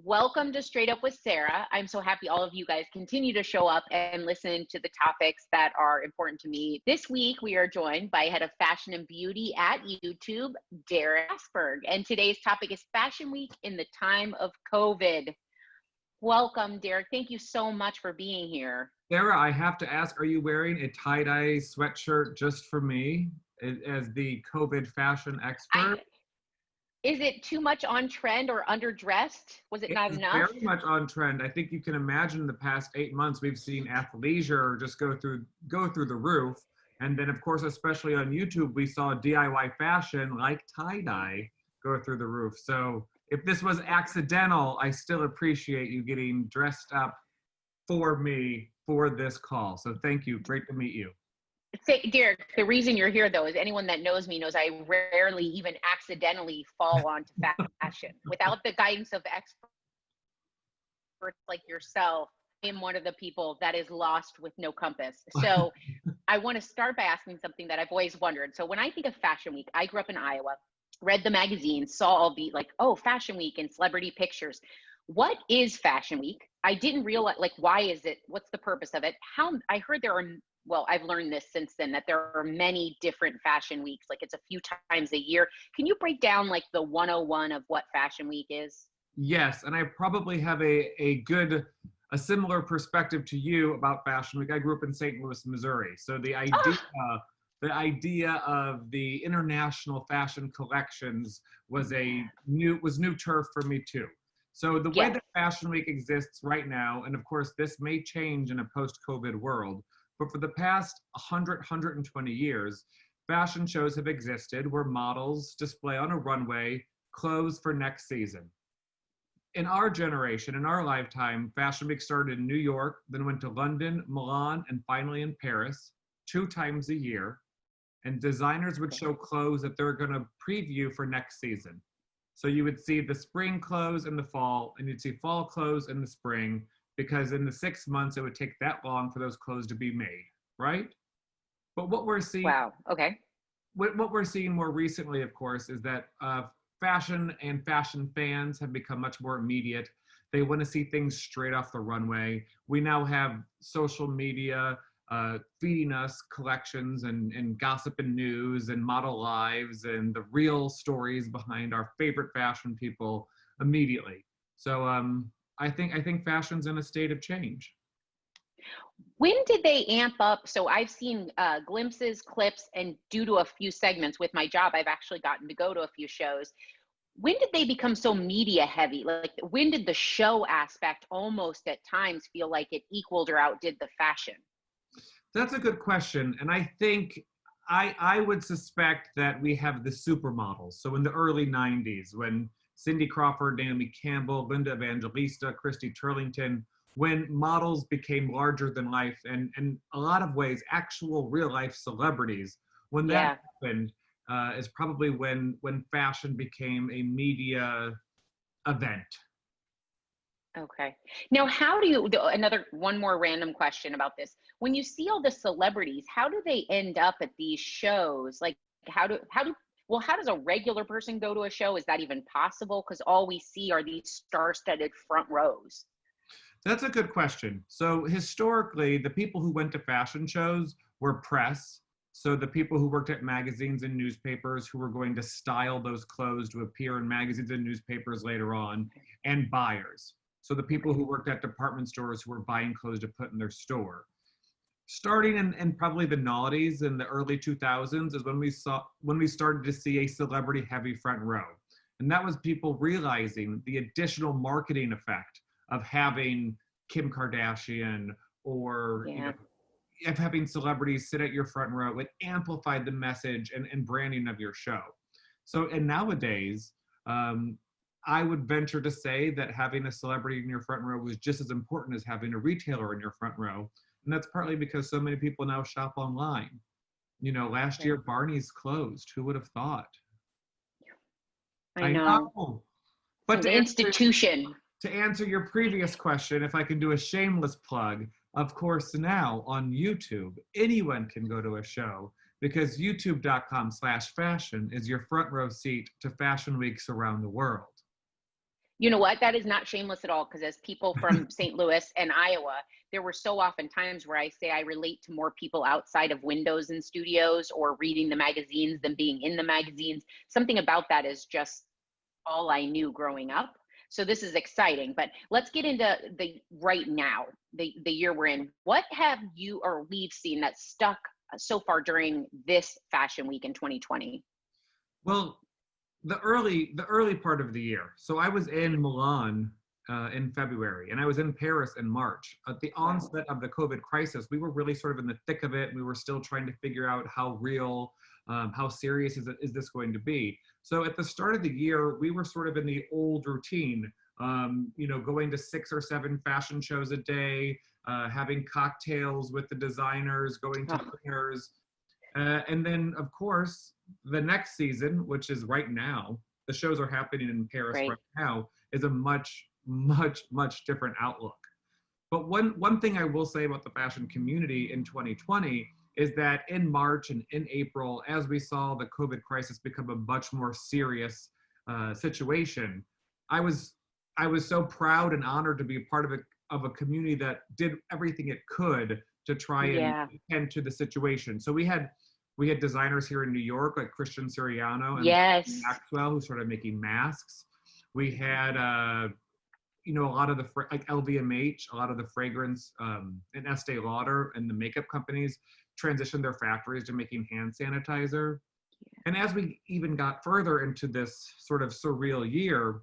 Welcome to Straight Up with Sara. I'm so happy all of you guys continue to show up and listen to the topics that are important to me. This week, we are joined by Head of Fashion and Beauty at YouTube, Blasberg. And today's topic is Fashion Week in the time of COVID. Welcome, Derek. Thank you so much for being here. Sara, I have to ask, are you wearing a tie-dye sweatshirt just for me as the COVID fashion expert? Is it too much on trend or underdressed? Was it not enough? Very much on trend. I think you can imagine the past 8 months we've seen athleisure just go through the roof. And then of course, especially on YouTube, we saw DIY fashion like tie-dye go through the roof. So if this was accidental, I still appreciate you getting dressed up for me for this call. So thank you. Great to meet you. Derek, the reason you're here, though, is anyone that knows me knows I rarely even accidentally fall onto fashion. Without the guidance of experts like yourself, I'm one of the people that is lost with no compass. So I want to start by asking something that I've always wondered. So when I think of Fashion Week, I grew up in Iowa, read the magazines, saw all the Fashion Week and celebrity pictures. What is Fashion Week? I didn't realize, why is it? What's the purpose of it? I heard I've learned this since then, that there are many different fashion weeks, it's a few times a year. Can you break down the 101 of what Fashion Week is? Yes, and I probably have a similar perspective to you about Fashion Week. I grew up in St. Louis, Missouri. So the idea of the international fashion collections was new turf for me too. So the way that Fashion Week exists right now, and of course this may change in a post-COVID world, but for the past 120 years, fashion shows have existed where models display on a runway clothes for next season. In our generation, in our lifetime, Fashion Week started in New York, then went to London, Milan, and finally in Paris 2 times a year. And designers would show clothes that they're going to preview for next season. So you would see the spring clothes in the fall, and you'd see fall clothes in the spring, because in the 6 months, it would take that long for those clothes to be made, right? But what we're seeing, what we're seeing more recently, of course, is that fashion and fashion fans have become much more immediate. They want to see things straight off the runway. We now have social media feeding us collections and gossip and news and model lives and the real stories behind our favorite fashion people immediately. So I think fashion's in a state of change. When did they amp up? So I've seen glimpses, clips, and due to a few segments with my job, I've actually gotten to go to a few shows. When did they become so media heavy? When did the show aspect almost at times feel like it equaled or outdid the fashion? That's a good question. And I think I would suspect that we have the supermodels. So in the early 90s, when Cindy Crawford, Naomi Campbell, Linda Evangelista, Christy Turlington, when models became larger than life and in a lot of ways, actual real life celebrities, when that happened is probably when fashion became a media event. Okay. Now, one more random question about this. When you see all the celebrities, how do they end up at these shows? How does a regular person go to a show? Is that even possible? Because all we see are these star-studded front rows. That's a good question. So historically, the people who went to fashion shows were press. So the people who worked at magazines and newspapers who were going to style those clothes to appear in magazines and newspapers later on, and buyers. So the people who worked at department stores who were buying clothes to put in their store. Starting in probably the noughties in the early 2000s is when we started to see a celebrity heavy front row. And that was people realizing the additional marketing effect of having Kim Kardashian or of having celebrities sit at your front row. It amplified the message and branding of your show. So, and nowadays, I would venture to say that having a celebrity in your front row was just as important as having a retailer in your front row. And that's partly because so many people now shop online. Last year, Barney's closed. Who would have thought? I know. But the institution. To answer your previous question, if I can do a shameless plug, of course, now on YouTube, anyone can go to a show because youtube.com/fashion is your front row seat to fashion weeks around the world. You know what? That is not shameless at all, because as people from St. Louis and Iowa, there were so often times where I say I relate to more people outside of windows and studios or reading the magazines than being in the magazines. Something about that is just all I knew growing up. So this is exciting, but let's get into the right now, the year we're in. What have you or we've seen that stuck so far during this fashion week in 2020? Well, the early part of the year. So I was in Milan in February, and I was in Paris in March. At the Wow. onset of the COVID crisis, we were really sort of in the thick of it. We were still trying to figure out how real, how serious is this going to be. So at the start of the year, we were sort of in the old routine, going to 6 or 7 fashion shows a day, having cocktails with the designers, going to Oh, dinners. And then, of course, the next season, which is right now, the shows are happening in Paris right great. now, is a much, much, much different outlook. But one thing I will say about the fashion community in 2020 is that in March and in April, as we saw the COVID crisis become a much more serious situation, I was I was so proud and honored to be a part of a community that did everything it could to try and Yeah. tend to the situation. So we had designers here in New York like Christian Siriano and Yes. Maxwell who started making masks. We had a lot of the like LVMH, a lot of the fragrance and Estee Lauder and the makeup companies transitioned their factories to making hand sanitizer. And as we even got further into this sort of surreal year,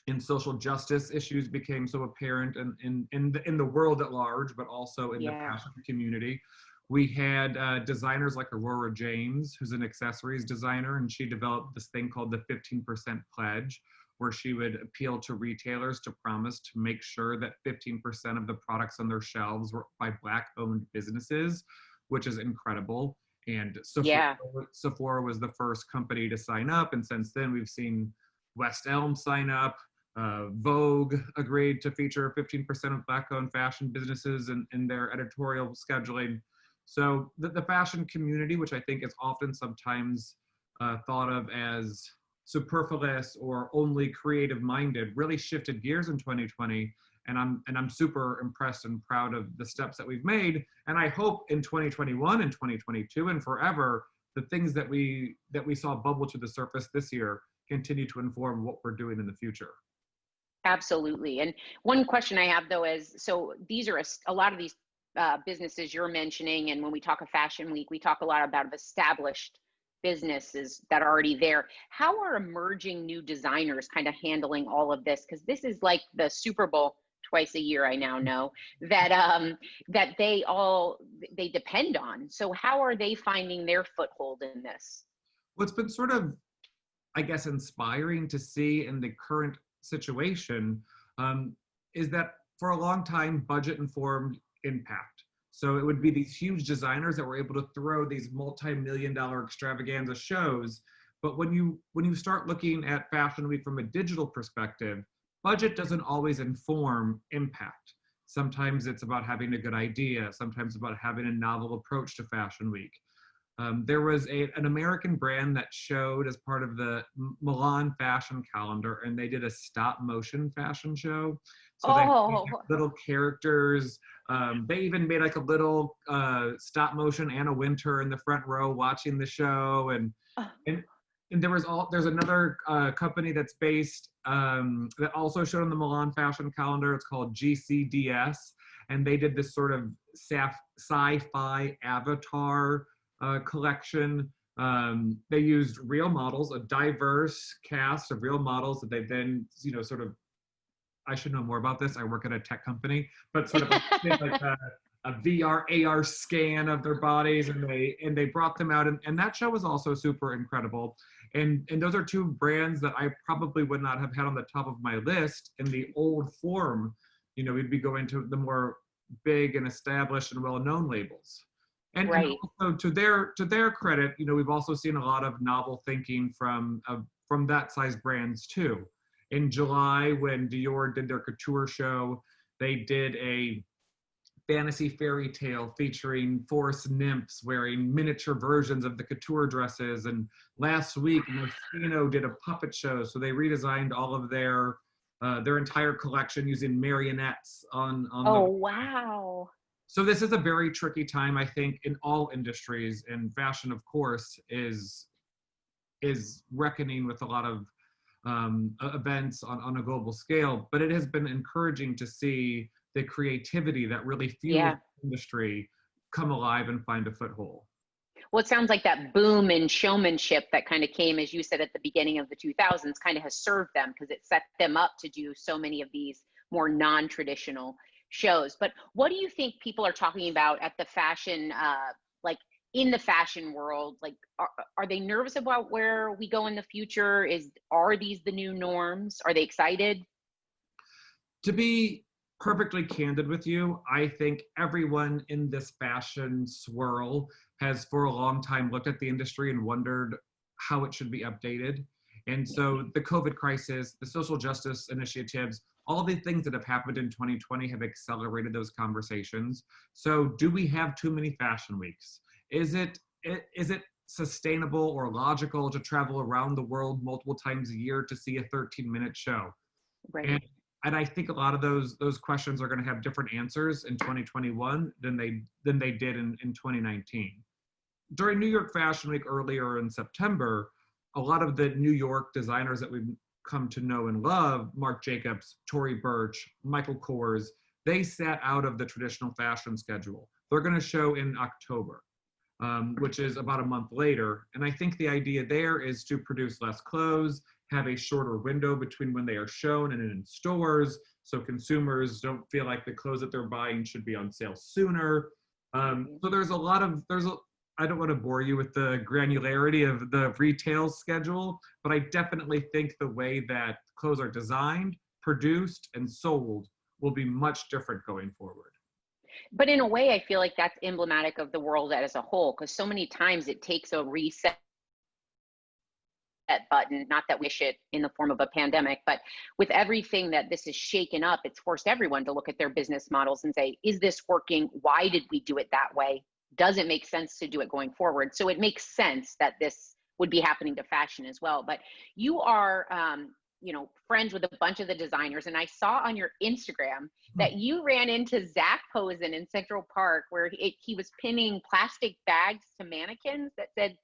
and social justice issues became so apparent in the world at large, but also in the Yeah. fashion community. We had designers like Aurora James, who's an accessories designer, and she developed this thing called the 15% pledge, where she would appeal to retailers to promise to make sure that 15% of the products on their shelves were by Black-owned businesses, which is incredible. And Yeah. Sephora was the first company to sign up, and since then we've seen West Elm sign up. Vogue agreed to feature 15% of Black-owned fashion businesses in their editorial scheduling. So the fashion community, which I think is often sometimes thought of as superfluous or only creative-minded, really shifted gears in 2020. And I'm super impressed and proud of the steps that we've made. And I hope in 2021 and 2022 and forever, the things that we saw bubble to the surface this year continue to inform what we're doing in the future. Absolutely. And one question I have though is, so these are a lot of these businesses you're mentioning, and when we talk of Fashion Week, we talk a lot about established businesses that are already there. How are emerging new designers kind of handling all of this? Because this is like the Super Bowl twice a year. I now know that that they depend on. So how are they finding their foothold in this? What's been sort of, I guess, inspiring to see in the current situation is that for a long time, budget informed impact. So it would be these huge designers that were able to throw these multi-million-dollar extravaganza shows. But when you start looking at Fashion Week from a digital perspective, budget doesn't always inform impact. Sometimes it's about having a good idea. Sometimes about having a novel approach to Fashion Week. There was an American brand that showed as part of the Milan fashion calendar, and they did a stop motion fashion show. So they had Oh, little characters. They even made like a little stop motion Anna Winter in the front row watching the show, and and there's another company that's based that also showed on the Milan fashion calendar. It's called GCDS, and they did this sort of sci-fi avatar collection. They used real models, a diverse cast of real models that they then, sort of, I should know more about this. I work at a tech company, but sort of like a VR, AR scan of their bodies, and they brought them out, and that show was also super incredible. And those are two brands that I probably would not have had on the top of my list in the old form. We'd be going to the more big and established and well-known labels. And right. also to their credit, we've also seen a lot of novel thinking from that size brands too. In July, when Dior did their couture show, they did a fantasy fairy tale featuring forest nymphs wearing miniature versions of the couture dresses. And last week, Moschino did a puppet show, so they redesigned all of their their entire collection using marionettes on Oh, the. wow. So this is a very tricky time, I think, in all industries, and fashion, of course, is reckoning with a lot of events on a global scale. But it has been encouraging to see the creativity that really fuels Yeah. the industry come alive and find a foothold. Well, it sounds like that boom in showmanship that kind of came, as you said, at the beginning of the 2000s kind of has served them because it set them up to do so many of these more non-traditional shows. But what do you think people are talking about at the fashion, like in the fashion world? Like, are they nervous about where we go in the future? Are these the new norms? Are they excited? To be perfectly candid with you, I think everyone in this fashion swirl has for a long time looked at the industry and wondered how it should be updated. And so the COVID crisis, the social justice initiatives, all the things that have happened in 2020 have accelerated those conversations. So do we have too many fashion weeks? Is it sustainable or logical to travel around the world multiple times a year to see a 13-minute show? Right. And and I think a lot of those questions are going to have different answers in 2021 than they did in 2019. During New York Fashion Week earlier in September, a lot of the New York designers that we've come to know and love, Marc Jacobs, Tory Burch, Michael Kors, they sat out of the traditional fashion schedule. They're going to show in October, which is about a month later. And I think the idea there is to produce less clothes, have a shorter window between when they are shown and in stores, so consumers don't feel like the clothes that they're buying should be on sale sooner. So I don't want to bore you with the granularity of the retail schedule, but I definitely think the way that clothes are designed, produced, and sold will be much different going forward. But in a way, I feel like that's emblematic of the world as a whole, because so many times it takes a reset button, not that we wish it in the form of a pandemic, but with everything that this is shaken up, it's forced everyone to look at their business models and say, is this working? Why did we do it that way? Does it make sense to do it going forward? So it makes sense that this would be happening to fashion as well. But you are, friends with a bunch of the designers, and I saw on your Instagram that you ran into Zach Posen in Central Park, where he was pinning plastic bags to mannequins that said,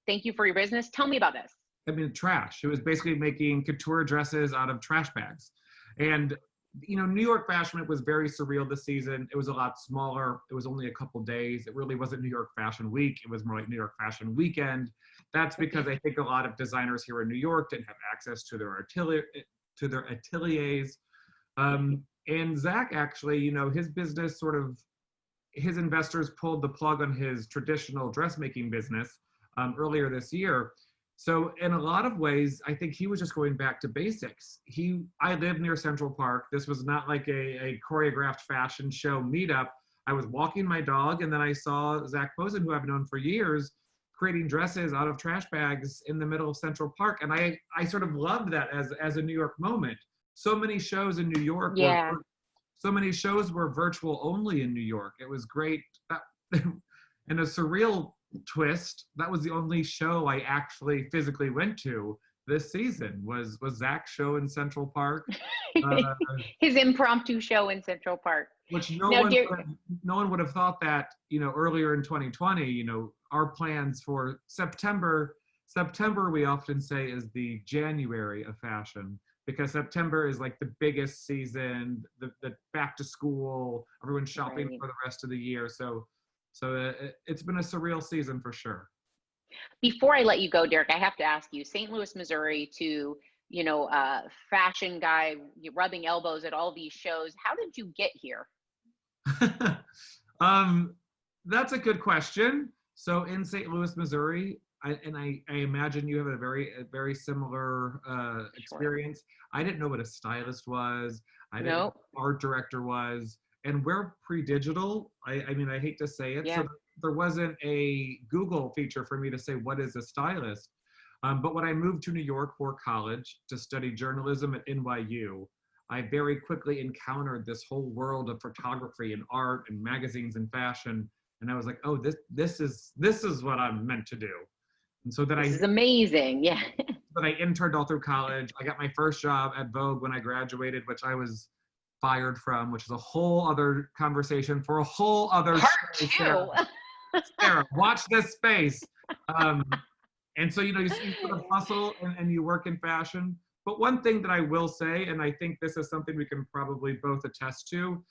"Thank you for your business." Tell me about this. I mean, trash. It was basically making couture dresses out of trash bags. And, New York Fashion Week was very surreal this season. It was a lot smaller. It was only a couple days. It really wasn't New York Fashion Week. It was more like New York Fashion Weekend. That's because I think a lot of designers here in New York didn't have access to their ateliers. And Zach actually, his business his investors pulled the plug on his traditional dressmaking business earlier this year. So in a lot of ways, I think he was just going back to basics. I live near Central Park. This was not like a choreographed fashion show meetup. I was walking my dog, and then I saw Zach Posen, who I've known for years, creating dresses out of trash bags in the middle of Central Park. And I sort of loved that as a New York moment. So many shows in New York Yeah. so many shows were virtual only in New York. It was great. And a surreal twist, that was the only show I actually physically went to this season was Zach's show in Central Park. Uh, His impromptu show in Central Park. which Now, dear, no one would have thought that, earlier in 2020, our plans for September, we often say is the January of fashion, because September is like the biggest season, the back to school, everyone's shopping right. for the rest of the year. So it's been a surreal season for sure. Before I let you go, Derek, I have to ask you, St. Louis, Missouri to, fashion guy rubbing elbows at all these shows. How did you get here? That's a good question. So in St. Louis, Missouri, I imagine you have a very similar experience. I didn't know what a stylist was. I didn't know No. what art director was. And we're pre-digital. I mean, I hate to say it. Yeah. So there wasn't a Google feature for me to say, what is a stylist? But when I moved to New York for college to study journalism at NYU, I very quickly encountered this whole world of photography and art and magazines and fashion. And I was like, oh, this is what I'm meant to do. And so This is amazing. Yeah. But I interned all through college. I got my first job at Vogue when I graduated, which I was fired from, which is a whole other conversation for a whole other Part show, two. Sarah, watch this space. And so, you sort of hustle and you work in fashion. But one thing that I will say, and I think this is something we can probably both attest to,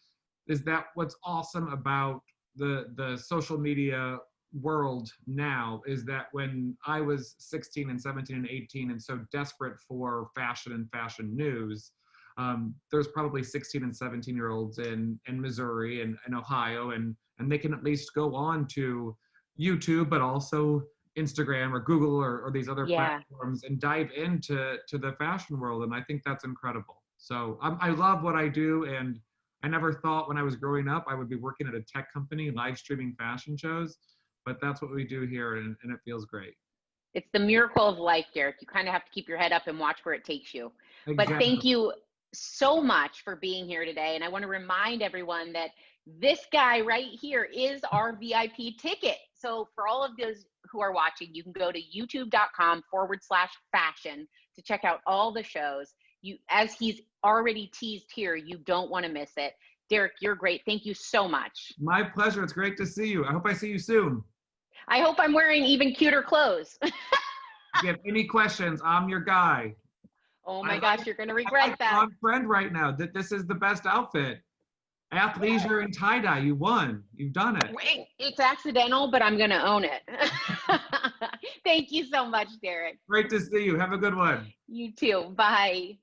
is that what's awesome about the social media world now is that when I was 16 and 17 and 18 and so desperate for fashion and fashion news, there's probably 16 and 17-year-olds in Missouri and Ohio, and they can at least go on to YouTube, but also Instagram or Google or these other platforms and dive into the fashion world. And I think that's incredible. So I love what I do. And I never thought when I was growing up, I would be working at a tech company, live streaming fashion shows, but that's what we do here. And it feels great. It's the miracle of life, Derek. You kind of have to keep your head up and watch where it takes you. Exactly. But thank you so much for being here today. And I want to remind everyone that this guy right here is our VIP ticket. So for all of those who are watching, you can go to youtube.com/fashion to check out all the shows. As he's already teased here, you don't want to miss it. Derek, you're great. Thank you so much. My pleasure. It's great to see you. I hope I see you soon. I hope I'm wearing even cuter clothes. If you have any questions, I'm your guy. Oh my gosh, you're going to regret that. I'm friend right now. This is the best outfit. Athleisure and tie-dye, you won. You've done it. Wait, it's accidental, but I'm going to own it. Thank you so much, Derek. Great to see you. Have a good one. You too. Bye.